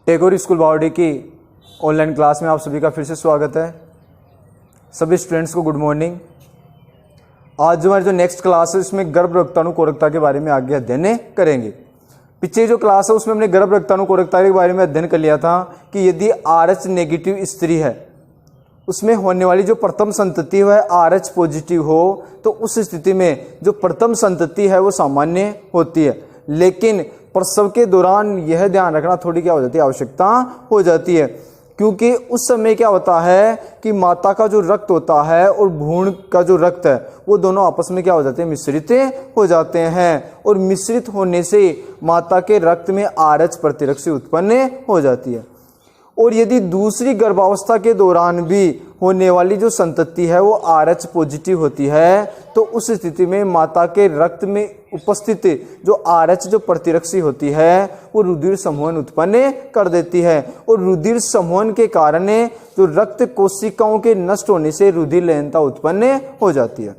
Tagore school बावड़ी की online class में आप सभी का फिर से स्वागत है। सभी स्टूडेंट्स को गुड मॉर्निंग। आज जो हमारी नेक्स्ट क्लास है उसमें गर्भ रक्ताणुकोरकता के बारे में आगे अध्ययन करेंगे। पीछे जो क्लास है उसमें हमने गर्भ रक्ताणुकोरकता के बारे में अध्ययन कर लिया था कि यदि RH नेगेटिव स्त्री है उसमें होने वाली जो प्रथम संतति है RH पॉजिटिव हो तो उस स्थिति में जो प्रथम संतति है वो सामान्य होती है, लेकिन प्रसव के दौरान यह ध्यान रखना थोड़ी क्या हो जाती है, आवश्यकता हो जाती है, क्योंकि उस समय क्या होता है कि माता का जो रक्त होता है और भ्रूण का जो रक्त है वो दोनों आपस में क्या हो जाते हैं, मिश्रित हो जाते हैं, और मिश्रित होने से माता के रक्त में RH प्रतिरक्षी उत्पन्न हो जाती है। और यदि दूसरी गर्भावस्था के दौरान भी होने वाली जो संतति है वो RH पॉजिटिव होती है तो उस स्थिति में माता के रक्त में उपस्थित जो RH जो प्रतिरक्षी होती है वो रुधिर समूहन उत्पन्न कर देती है, और रुधिर समूहन के कारण जो रक्त कोशिकाओं के नष्ट होने से रुधिर लयनता उत्पन्न हो जाती है।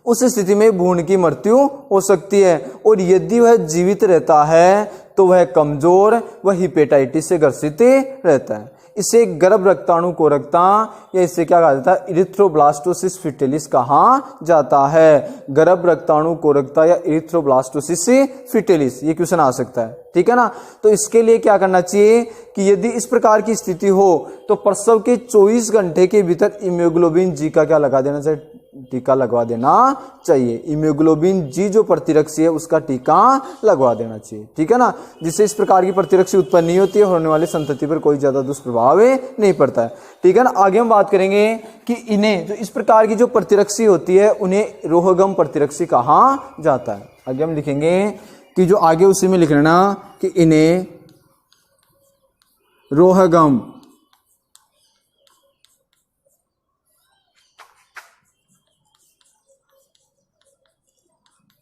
उस स्थिति में भ्रूण की मृत्यु हो सकती है, और यदि वह जीवित रहता है तो वह कमजोर व हिपेटाइटिस से ग्रसित रहता है। इसे गर्भ रक्ताणुकोरकता या इसे क्या कहा जाता है, इरिथ्रोब्लास्टोसिस फिटेलिस कहा जाता है। गर्भ रक्ताणुकोरकता या इरिथ्रोब्लास्टोसिस फिटेलिस, ये क्वेश्चन आ सकता है, ठीक है ना। तो इसके लिए क्या करना चाहिए कि यदि इस प्रकार की स्थिति हो तो प्रसव के 24 घंटे के भीतर इम्यूग्लोबिन जी का क्या लगा देना चाहिए, टीका लगवा देना चाहिए। इम्यूग्लोबिन जी जो प्रतिरक्षी है उसका टीका लगवा देना चाहिए, ठीक है ना, जिससे इस प्रकार की प्रतिरक्षी उत्पन्न नहीं होती है, होने वाली संतति पर कोई ज्यादा दुष्प्रभाव नहीं पड़ता है, ठीक है ना। आगे हम बात करेंगे कि इन्हें जो इस प्रकार की जो प्रतिरक्षी होती है उन्हें रोहगम प्रतिरक्षी कहा जाता है। आगे हम लिखेंगे कि जो आगे उसी में लिख लेना कि इन्हें रोहगम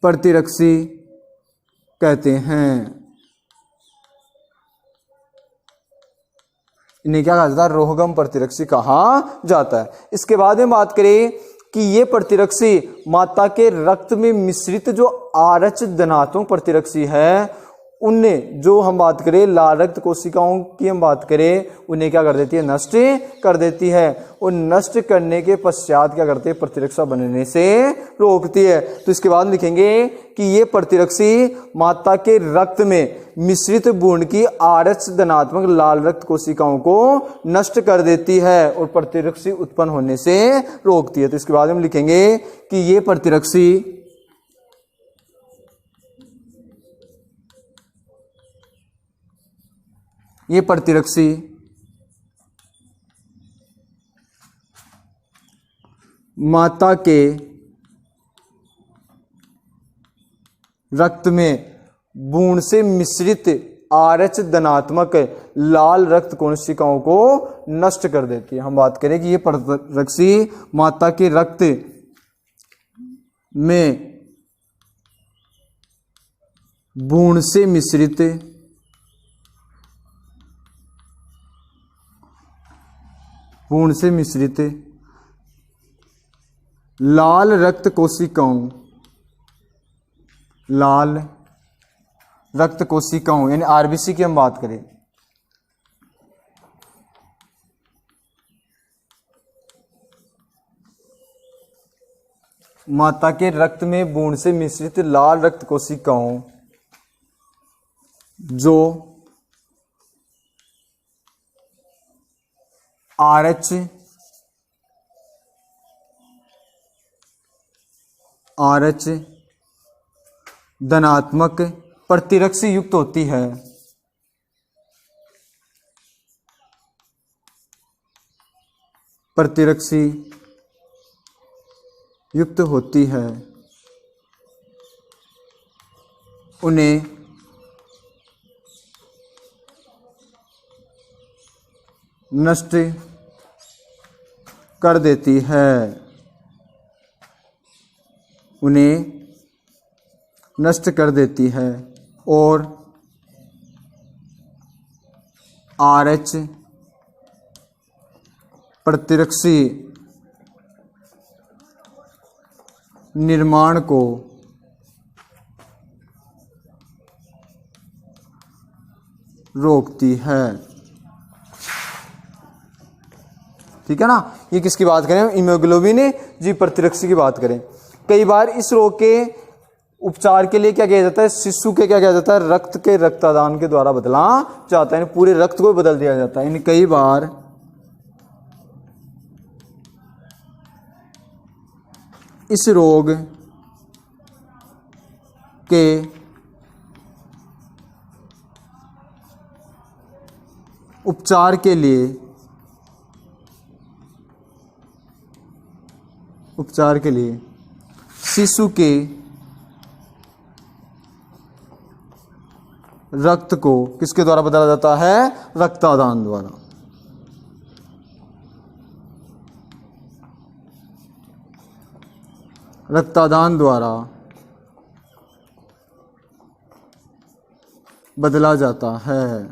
प्रतिरक्षी कहते हैं। इन्हें क्या कहा जाता है, रोहगम प्रतिरक्षी कहा जाता है। इसके बाद में बात करें कि ये प्रतिरक्षी माता के रक्त में मिश्रित जो RH धनात्मक प्रतिरक्षी है उन्हें जो हम बात करें लाल रक्त कोशिकाओं की हम बात करें उन्हें क्या कर देती है, नष्ट कर देती है, और नष्ट करने के पश्चात क्या करते हैं, प्रतिरक्षा बनने से रोकती है। तो इसके बाद लिखेंगे कि ये प्रतिरक्षी माता के रक्त में मिश्रित भ्रूण की RH धनात्मक लाल रक्त कोशिकाओं को नष्ट कर देती है और प्रतिरक्षी उत्पन्न होने से रोकती है। तो इसके बाद हम लिखेंगे कि ये प्रतिरक्षी माता के रक्त में भ्रूण से मिश्रित RH धनात्मक लाल रक्त कोशिकाओं को नष्ट कर देती है। हम बात करें कि ये प्रतिरक्षी माता के रक्त में भ्रूण से मिश्रित लाल रक्त कोशिकाओं यानी RBC की हम बात करें माता के रक्त में भ्रूण से मिश्रित लाल रक्त कोशिकाओं जो RH धनात्मक प्रतिरक्षी युक्त होती है, उन्हें नष्ट कर देती है, और RH प्रतिरक्षी निर्माण को रोकती है। ठीक है ना। ये किसकी बात करें, हीमोग्लोबिन जी प्रतिरक्षी की बात करें। कई बार इस रोग के उपचार के लिए क्या किया जाता है, शिशु के क्या किया जाता है, रक्त के रक्तदान के द्वारा बदला जाता है, पूरे रक्त को बदल दिया जाता है। कई बार इस रोग के उपचार के लिए शिशु के रक्त को किसके द्वारा बदला जाता है, रक्तदान द्वारा। रक्तदान द्वारा बदला जाता है।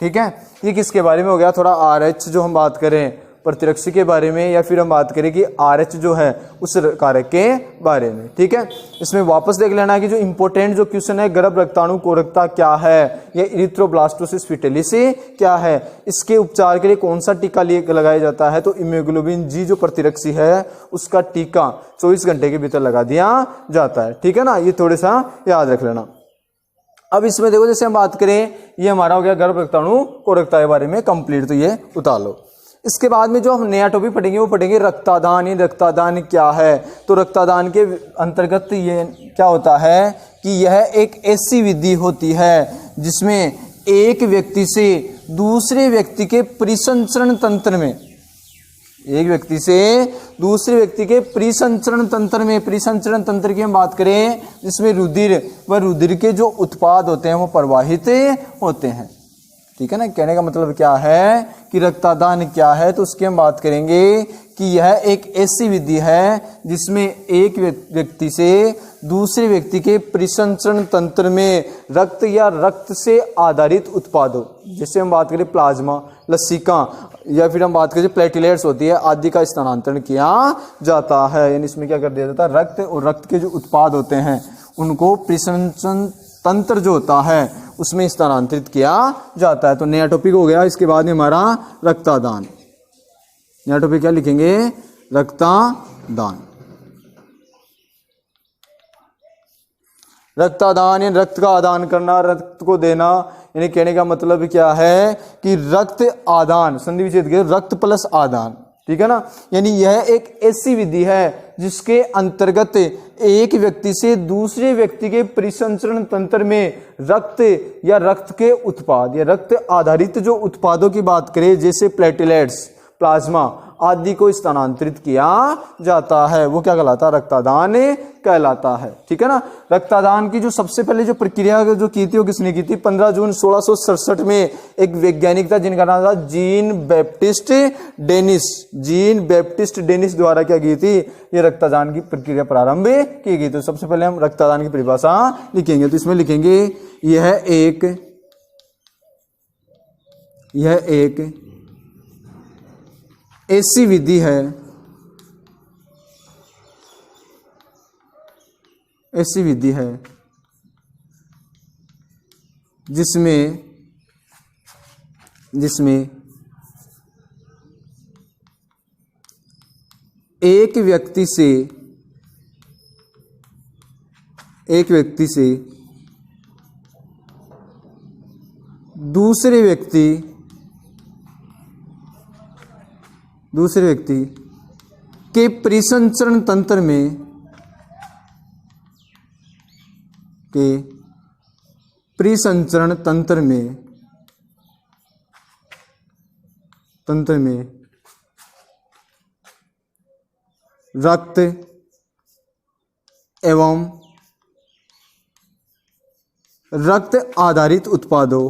ठीक है। ये किसके बारे में हो गया, थोड़ा RH जो हम बात करें प्रतिरक्षी के बारे में, या फिर हम बात करें कि RH जो है उस कारक के बारे में। ठीक है। इसमें वापस देख लेना कि जो इंपॉर्टेंट जो क्वेश्चन है, गर्भ रक्ताणु कोरकता क्या है, या इरिथ्रोब्लास्टोसिस फीटलिस क्या है, इसके उपचार के लिए कौन सा टीका लगाया जाता है, तो हीमोग्लोबिन जी जो प्रतिरक्षी है उसका टीका 24 घंटे के भीतर लगा दिया जाता है। ठीक है ना। ये थोड़ा सा याद रख लेना। अब इसमें देखो, जैसे हम बात करें, ये हमारा हो गया गर्भ रक्ताणु कोरकता के बारे में कंप्लीट, तो ये उतार लो। इसके बाद में जो हम नया टॉपिक पढ़ेंगे वो पढ़ेंगे रक्तदान। ये रक्तदान क्या है, तो रक्तदान के अंतर्गत ये क्या होता है कि यह एक ऐसी विधि होती है जिसमें एक व्यक्ति से दूसरे व्यक्ति के परिसंचरण तंत्र में, एक व्यक्ति से दूसरे व्यक्ति के परिसंचरण तंत्र में, परिसंचरण तंत्र की हम बात करें जिसमें रुधिर व रुधिर के जो उत्पाद होते हैं वो प्रवाहित होते हैं। ठीक है ना। कहने का मतलब क्या है कि रक्तदान क्या है, तो उसकी हम बात करेंगे कि यह एक ऐसी विधि है जिसमें एक व्यक्ति से दूसरे व्यक्ति के परिसंचरण तंत्र में रक्त या रक्त से आधारित उत्पादों, जैसे हम बात करें प्लाज्मा, लसिका, या फिर हम बात करें प्लेटलेट्स होती है आदि का स्थानांतरण किया जाता है। यानी इसमें क्या कर दिया जाता है, रक्त और रक्त के जो उत्पाद होते हैं उनको परिसंचरण तंत्र जो होता है उसमें स्थानांतरित किया जाता है। तो नया टॉपिक हो गया। इसके बाद में हमारा रक्तदान। नया टॉपिक क्या लिखेंगे, रक्तदान। रक्तदान यानी रक्त का आदान करना, रक्त को देना। यानी कहने का मतलब क्या है कि रक्त आदान, संधि विच्छेद के रक्त प्लस आदान। ठीक है ना। यानी यह एक ऐसी विधि है जिसके अंतर्गत एक व्यक्ति से दूसरे व्यक्ति के परिसंचरण तंत्र में रक्त या रक्त के उत्पाद या रक्त आधारित जो उत्पादों की बात करें, जैसे प्लेटलेट्स, प्लाज्मा आदि को स्थानांतरित किया जाता है, वो क्या कहलाता है, रक्तदान कहलाता है। ठीक है ना। रक्तदान की जो सबसे पहले जो प्रक्रिया जो की थी वो किसने की थी, 15 जून 1667 में एक वैज्ञानिक था जिनका नाम था Jean Baptiste Denis. Jean Baptiste Denis द्वारा क्या की थी, ये रक्तदान की प्रक्रिया प्रारंभ की गई। तो सबसे पहले हम रक्तदान की परिभाषा लिखेंगे, तो इसमें लिखेंगे यह एक ऐसी विधि है, ऐसी विधि है जिसमें एक व्यक्ति से दूसरे व्यक्ति के परिसंचरण तंत्र में रक्त एवं रक्त आधारित उत्पादों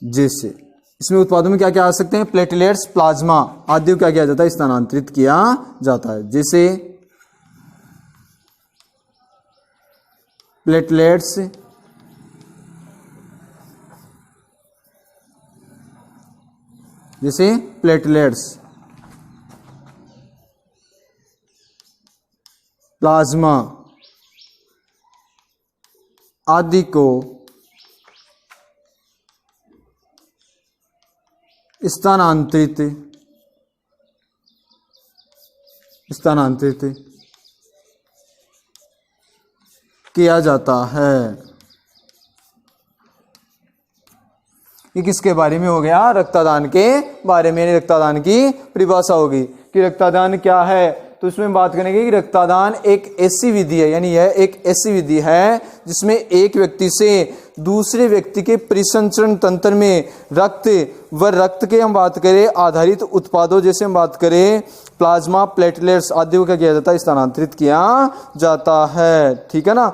जैसे इसमें उत्पादों में क्या क्या आ सकते हैं, प्लेटलेट्स, प्लाज्मा आदि को क्या किया जाता है, स्थानांतरित किया जाता है। जैसे प्लेटलेट्स जैसे प्लेटलेट्स, प्लाज्मा आदि को स्थानांतरित किया जाता है। ये किसके बारे में हो गया? रक्तदान के बारे में। रक्तदान की परिभाषा होगी कि रक्तदान क्या है, तो इसमें बात करेंगे कि रक्तदान एक ऐसी विधि है, यानी यह एक ऐसी विधि है जिसमें एक व्यक्ति से दूसरे व्यक्ति के परिसंचरण तंत्र में रक्त व रक्त के हम बात करें आधारित उत्पादों, जैसे हम बात करें प्लाज्मा, प्लेटलेट्स आदि को क्या किया जाता है? स्थानांतरित किया जाता है। ठीक है ना।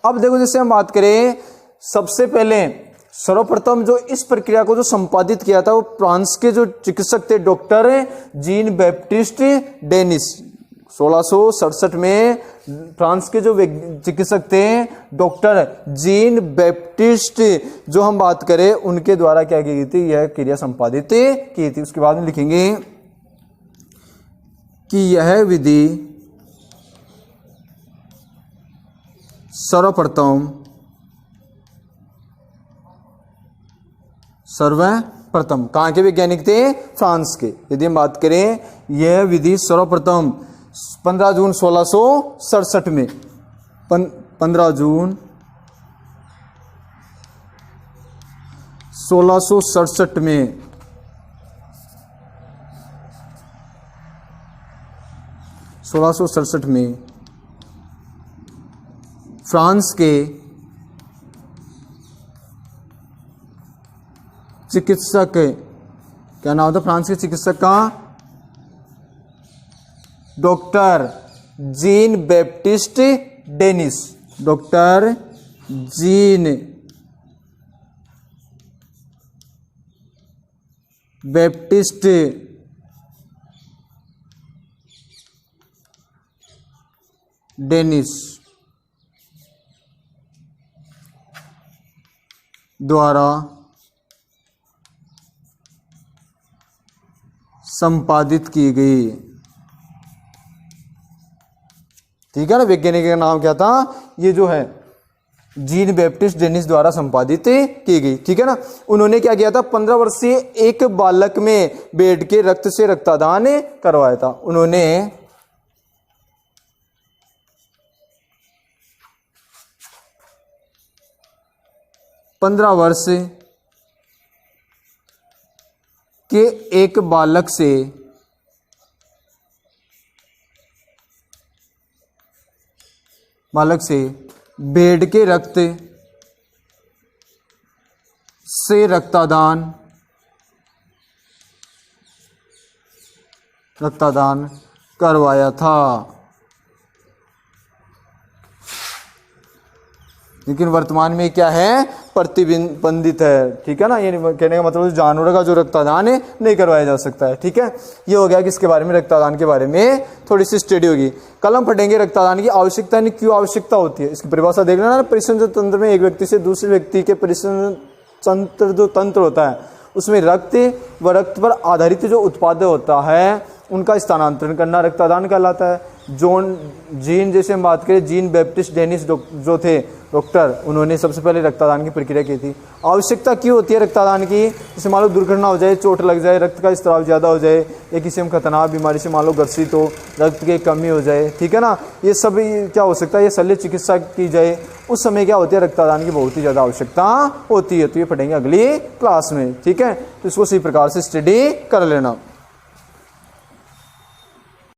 अब देखो, जैसे हम बात करें, सबसे पहले सर्वप्रथम जो इस प्रक्रिया को जो संपादित किया था वो फ्रांस के जो चिकित्सक थे डॉक्टर जीन बैप्टिस्ट डेनिस। 1667 में फ्रांस के जो चिकित्सक थे डॉक्टर जीन बैप्टिस्ट, जो हम बात करें उनके द्वारा क्या की गई थी? यह क्रिया संपादित की थी। उसके बाद में लिखेंगे कि यह विधि सर्वप्रथम कहाँ के वैज्ञानिक थे? फ्रांस के। यदि हम बात करें, यह विधि सर्वप्रथम 15 जून 1667 में 15 जून 1667 में फ्रांस के चिकित्सक, क्या नाम था फ्रांस के चिकित्सक का? Doctor Jean Baptiste Denis. Doctor Jean Baptiste Denis द्वारा संपादित की गई। ठीक है ना। वैज्ञानिक का नाम क्या था? ये जो है जीन बैप्टिस्ट डेनिस द्वारा संपादित की गई। ठीक है ना। उन्होंने क्या किया था? 15 वर्षीय एक बालक में बैठ के रक्त से रक्तदान करवाया था। उन्होंने 15 वर्ष के एक बालक से भेड़ के रक्त से रक्तदान करवाया था। लेकिन वर्तमान में क्या है? प्रतिबंधित है। ठीक है ना। ये कहने का मतलब जानवरों का जो रक्तदान है नहीं करवाया जा सकता है। ठीक है। ये हो गया कि इसके बारे में, रक्तदान के बारे में थोड़ी सी स्टडी होगी। कल हम पढ़ेंगे रक्तदान की आवश्यकता यानी क्यों आवश्यकता होती है। इसकी परिभाषा देख लेना। परिसंचरण तंत्र में एक व्यक्ति से दूसरे व्यक्ति के परिसंचरण जो तंत्र होता है उसमें रक्त व रक्त पर आधारित जो उत्पाद होता है उनका स्थानांतरण करना रक्तदान कहलाता है। जीन जैसे हम बात करें, जीन बैप्टिस्ट डेनिस जो थे डॉक्टर, उन्होंने सबसे पहले रक्तदान की प्रक्रिया की थी। आवश्यकता क्यों होती है रक्तदान की? जैसे मान लो दुर्घटना हो जाए, चोट लग जाए, रक्त का स्राव ज़्यादा हो जाए, या किसी हम खतरनाक बीमारी से मान लो ग्रसित हो, रक्त की कमी हो जाए। ठीक है ना। ये सब क्या हो सकता है? ये शल्य चिकित्सा की जाए उस समय क्या होती है? रक्तदान की बहुत ही ज़्यादा आवश्यकता होती है। तो ये पढ़ेंगे अगली क्लास में। ठीक है। तो इसको सही प्रकार से स्टडी कर लेना।